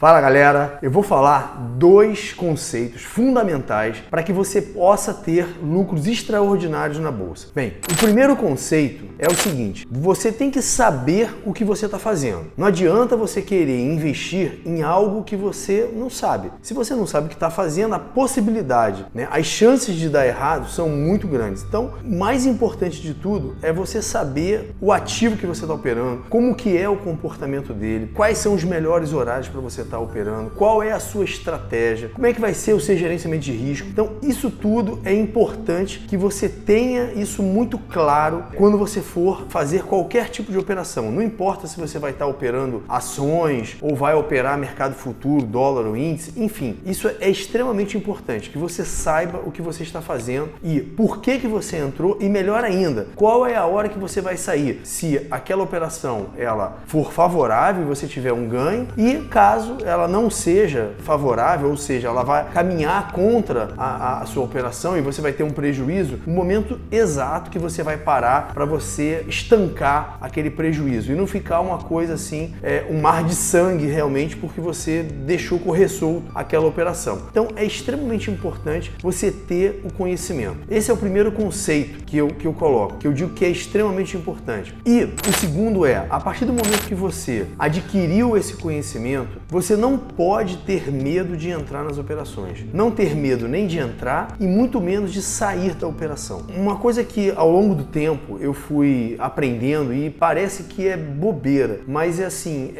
Fala galera, eu vou falar dois conceitos fundamentais para que você possa ter lucros extraordinários na bolsa. Bem, o primeiro conceito é o seguinte: você tem que saber o que você está fazendo. Não adianta você querer investir em algo que você não sabe. Se você não sabe o que está fazendo, a possibilidade, as chances de dar errado são muito grandes. Então, o mais importante de tudo é você saber o ativo que você está operando, como que é o comportamento dele, quais são os melhores horários para você está operando, qual é a sua estratégia, como é que vai ser o seu gerenciamento de risco. Então, isso tudo é importante que você tenha isso muito claro quando você for fazer qualquer tipo de operação. Não importa se você vai estar operando ações ou vai operar mercado futuro, dólar ou índice, enfim, isso é extremamente importante, que você saiba o que você está fazendo e por que você entrou e, melhor ainda, qual é a hora que você vai sair, se aquela operação ela for favorável e você tiver um ganho, e caso ela não seja favorável, ou seja, ela vai caminhar contra a sua operação e você vai ter um prejuízo, o momento exato que você vai parar para você estancar aquele prejuízo e não ficar uma coisa assim, um mar de sangue realmente, porque você deixou correr solto aquela operação. Então é extremamente importante você ter o conhecimento. Esse é o primeiro conceito que eu coloco, que eu digo que é extremamente importante. E o segundo é, a partir do momento que você adquiriu esse conhecimento, você não pode ter medo de entrar nas operações. Não ter medo nem de entrar e muito menos de sair da operação. Uma coisa que ao longo do tempo eu fui aprendendo e parece que é bobeira, mas é assim,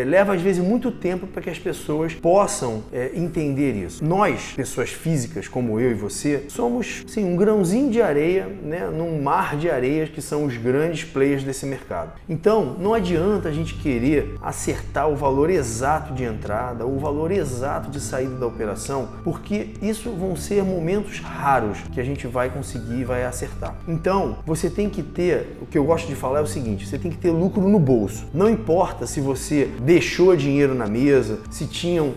leva às vezes muito tempo para que as pessoas possam entender isso. Nós, pessoas físicas como eu e você, somos assim, um grãozinho de areia, num mar de areias que são os grandes players desse mercado. Então, não adianta a gente querer acertar o valor exato de entrada, o valor exato de saída da operação, porque isso vão ser momentos raros que a gente vai conseguir e vai acertar. Então, você tem que ter, o que eu gosto de falar é o seguinte: você tem que ter lucro no bolso. Não importa se você deixou dinheiro na mesa, se tinham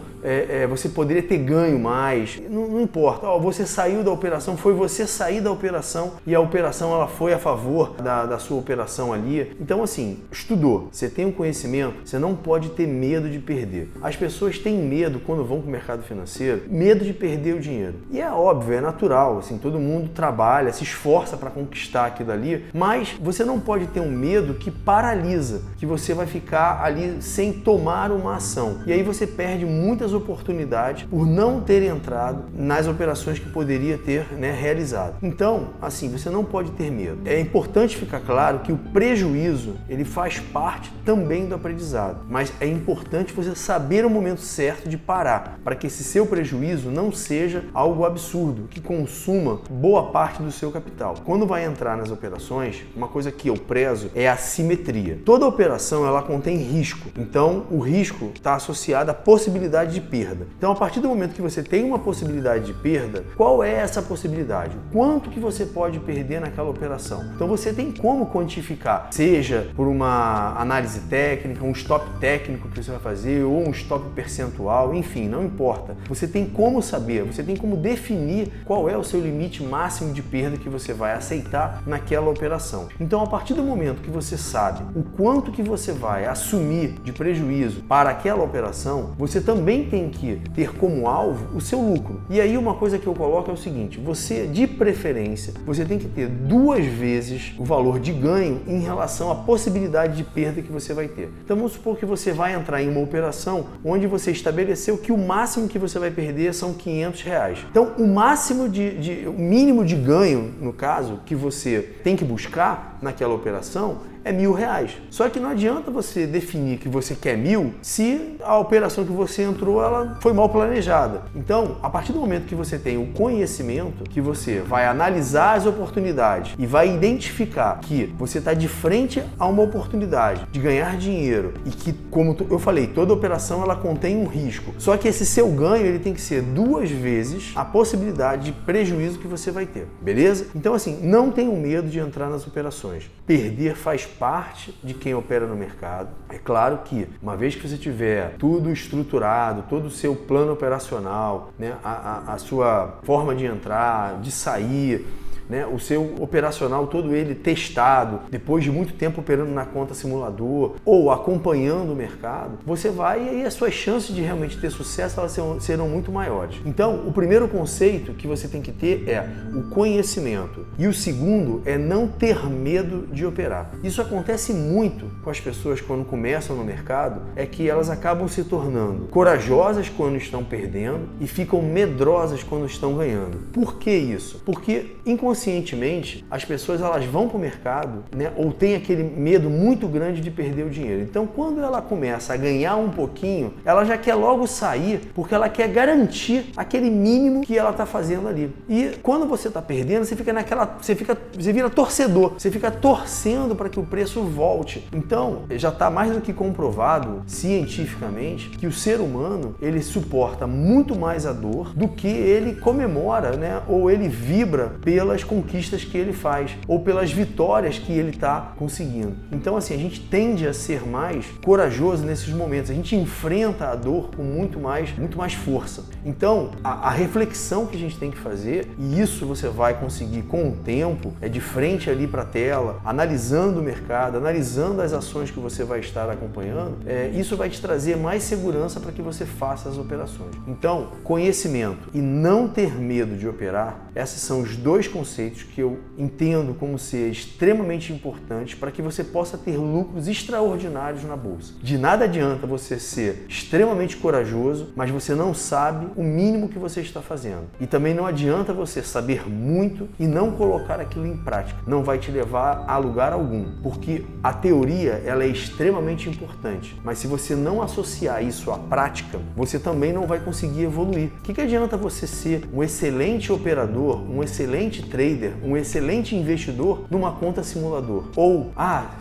você poderia ter ganho mais, não importa. Você saiu da operação, foi você sair da operação e a operação ela foi a favor da sua operação ali. Então assim, estudou, você tem um conhecimento, você não pode ter medo de perder. As pessoas têm medo quando vão para o mercado financeiro, medo de perder o dinheiro. E é óbvio, é natural, assim, todo mundo trabalha, se esforça para conquistar aquilo ali, mas você não pode ter um medo que paralisa, que você vai ficar ali sem tomar uma ação. E aí você perde muitas oportunidades por não ter entrado nas operações que poderia ter realizado. Então, assim, você não pode ter medo. É importante ficar claro que o prejuízo ele faz parte também do aprendizado, mas é importante você saber o momento certo de parar, para que esse seu prejuízo não seja algo absurdo, que consuma boa parte do seu capital. Quando vai entrar nas operações, uma coisa que eu prezo é a simetria. Toda operação ela contém risco, então o risco está associado à possibilidade de perda. Então, a partir do momento que você tem uma possibilidade de perda, qual é essa possibilidade? O quanto que você pode perder naquela operação? Então, você tem como quantificar, seja por uma análise técnica, um stop técnico que você vai fazer, ou um stop percentual, enfim, não importa. Você tem como saber, você tem como definir qual é o seu limite máximo de perda que você vai aceitar naquela operação. Então, a partir do momento que você sabe o quanto que você vai assumir de prejuízo para aquela operação, você também tem que ter como alvo o seu lucro. E aí uma coisa que eu coloco é o seguinte: você, de preferência, você tem que ter 2 vezes o valor de ganho em relação à possibilidade de perda que você vai ter. Então vamos supor que você vai entrar em uma operação onde você estabeleceu que o máximo que você vai perder são R$500. Então o o mínimo de ganho, no caso, que você tem que buscar naquela operação é R$1.000. Só que não adianta você definir que você quer 1.000 se a operação que você entrou ela foi mal planejada. Então, a partir do momento que você tem o conhecimento, que você vai analisar as oportunidades e vai identificar que você está de frente a uma oportunidade de ganhar dinheiro e que, como eu falei, toda operação ela contém um risco. Só que esse seu ganho ele tem que ser 2 vezes a possibilidade de prejuízo que você vai ter, beleza? Então, assim, não tenham medo de entrar nas operações. Perder faz parte de quem opera no mercado. É claro que, uma vez que você tiver tudo estruturado, todo o seu plano operacional, a sua forma de entrar, de sair, né, o seu operacional todo ele testado, depois de muito tempo operando na conta simulador ou acompanhando o mercado, você vai e aí as suas chances de realmente ter sucesso elas serão muito maiores. Então, o primeiro conceito que você tem que ter é o conhecimento e o segundo é não ter medo de operar. Isso acontece muito com as pessoas quando começam no mercado, é que elas acabam se tornando corajosas quando estão perdendo e ficam medrosas quando estão ganhando. Por que isso? Porque inconscientemente as pessoas elas vão para o mercado, né, ou tem aquele medo muito grande de perder o dinheiro. Então, quando ela começa a ganhar um pouquinho, ela já quer logo sair porque ela quer garantir aquele mínimo que ela está fazendo ali. E quando você está perdendo, você vira torcedor, você fica torcendo para que o preço volte. Então, já está mais do que comprovado cientificamente que o ser humano ele suporta muito mais a dor do que ele comemora, né? Ou ele vibra pelas conquistas que ele faz ou pelas vitórias que ele está conseguindo. Então, assim, a gente tende a ser mais corajoso nesses momentos. A gente enfrenta a dor com muito mais força. Então, a reflexão que a gente tem que fazer, e isso você vai conseguir com o tempo, é de frente ali para a tela, analisando o mercado, analisando as ações que você vai estar acompanhando, isso vai te trazer mais segurança para que você faça as operações. Então, conhecimento e não ter medo de operar, esses são os dois conceitos que eu entendo como ser extremamente importantes para que você possa ter lucros extraordinários na bolsa. De nada adianta você ser extremamente corajoso, mas você não sabe o mínimo que você está fazendo. E também não adianta você saber muito e não colocar aquilo em prática. Não vai te levar a lugar algum, porque a teoria ela é extremamente importante, mas se você não associar isso à prática, você também não vai conseguir evoluir. O que adianta você ser um excelente operador, um excelente trader, um excelente investidor numa conta simulador? Ou,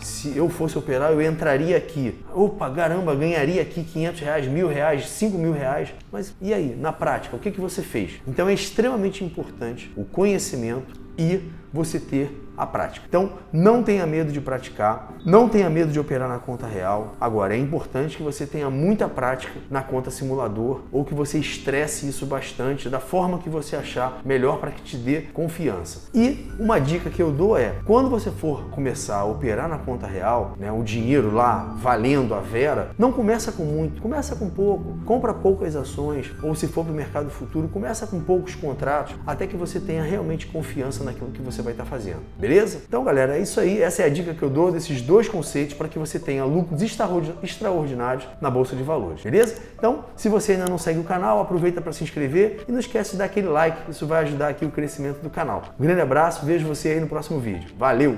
se eu fosse operar, eu entraria aqui. Opa, caramba, ganharia aqui R$500, R$1.000, R$5.000. Mas e aí, na prática, o que você fez? Então é extremamente importante o conhecimento e você ter a prática. Então, não tenha medo de praticar, não tenha medo de operar na conta real. Agora, é importante que você tenha muita prática na conta simulador ou que você estresse isso bastante da forma que você achar melhor para que te dê confiança. E uma dica que eu dou é, quando você for começar a operar na conta real, né, o dinheiro lá valendo a vera, não começa com muito, começa com pouco, compra poucas ações ou se for para o mercado futuro, começa com poucos contratos até que você tenha realmente confiança naquilo que você vai estar fazendo. Beleza? Então, galera, é isso aí. Essa é a dica que eu dou desses dois conceitos para que você tenha lucros extraordinários na Bolsa de Valores. Beleza? Então, se você ainda não segue o canal, aproveita para se inscrever e não esquece de dar aquele like. Isso vai ajudar aqui o crescimento do canal. Um grande abraço, vejo você aí no próximo vídeo. Valeu!